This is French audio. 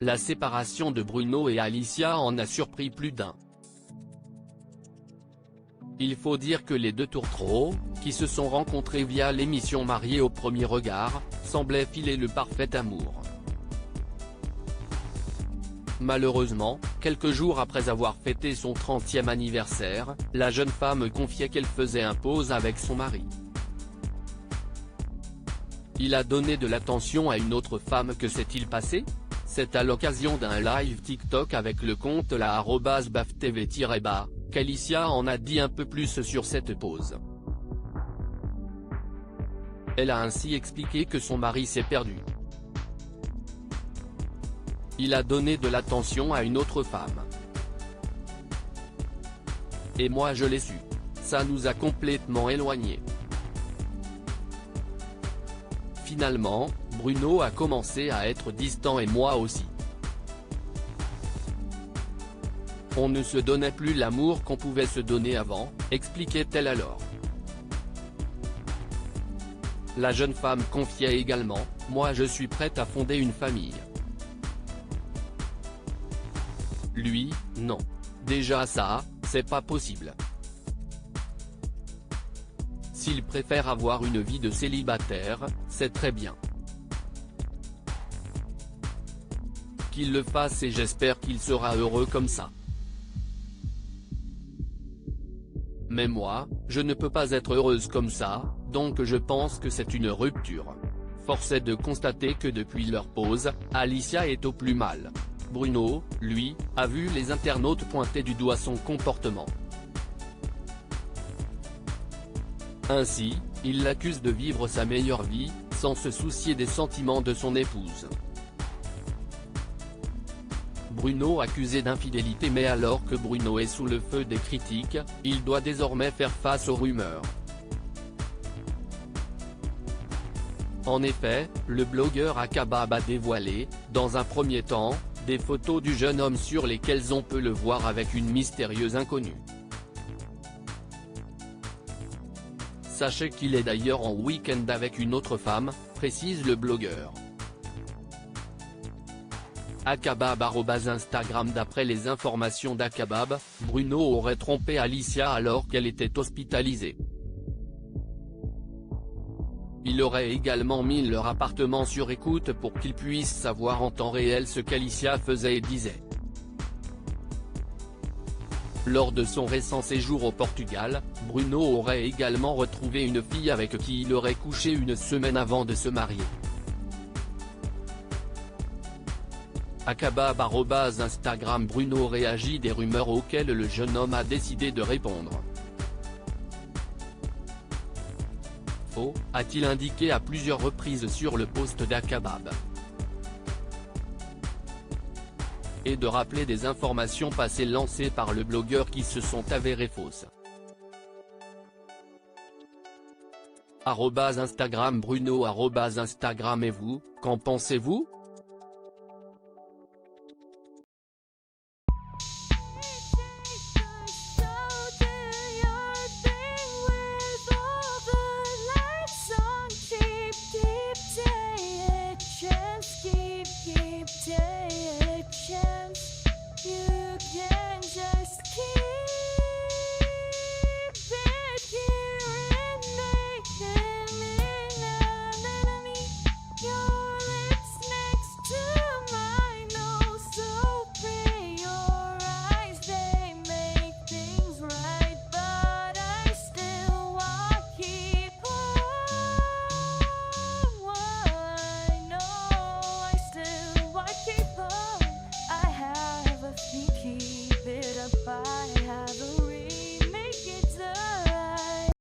La séparation de Bruno et Alicia en a surpris plus d'un. Il faut dire que les deux tourtereaux, qui se sont rencontrés via l'émission Mariés au premier regard, semblaient filer le parfait amour. Malheureusement, quelques jours après avoir fêté son 30e anniversaire, la jeune femme confiait qu'elle faisait un pause avec son mari. Il a donné de l'attention à une autre femme. Que s'est-il passé? C'est à l'occasion d'un live TikTok avec le compte la @baftv_, qu'Alicia en a dit un peu plus sur cette pause. Elle a ainsi expliqué que son mari s'est perdu. Il a donné de l'attention à une autre femme. Et moi je l'ai su. Ça nous a complètement éloignés. Finalement, Bruno a commencé à être distant et moi aussi. On ne se donnait plus l'amour qu'on pouvait se donner avant, expliquait-elle alors. La jeune femme confiait également, « Moi je suis prête à fonder une famille. » Lui, non. Déjà ça, c'est pas possible. S'il préfère avoir une vie de célibataire, c'est très bien. Qu'il le fasse et j'espère qu'il sera heureux comme ça. Mais moi, je ne peux pas être heureuse comme ça, donc je pense que c'est une rupture. Force est de constater que depuis leur pause, Alicia est au plus mal. Bruno, lui, a vu les internautes pointer du doigt son comportement. Ainsi, il l'accuse de vivre sa meilleure vie, sans se soucier des sentiments de son épouse. Bruno accusé d'infidélité. Mais alors que Bruno est sous le feu des critiques, il doit désormais faire face aux rumeurs. En effet, le blogueur Akabab a dévoilé, dans un premier temps, des photos du jeune homme sur lesquelles on peut le voir avec une mystérieuse inconnue. Sachez qu'il est d'ailleurs en week-end avec une autre femme, précise le blogueur. Akabab @Instagram. D'après les informations d'Akabab, Bruno aurait trompé Alicia alors qu'elle était hospitalisée. Il aurait également mis leur appartement sur écoute pour qu'ils puissent savoir en temps réel ce qu'Alicia faisait et disait. Lors de son récent séjour au Portugal, Bruno aurait également retrouvé une fille avec qui il aurait couché une semaine avant de se marier. Akabab @Instagram. Bruno réagit des rumeurs auxquelles le jeune homme a décidé de répondre. Faux, a-t-il indiqué à plusieurs reprises sur le post d'Akabab. Et de rappeler des informations passées lancées par le blogueur qui se sont avérées fausses. @Instagram Bruno @Instagram. Et vous, qu'en pensez-vous?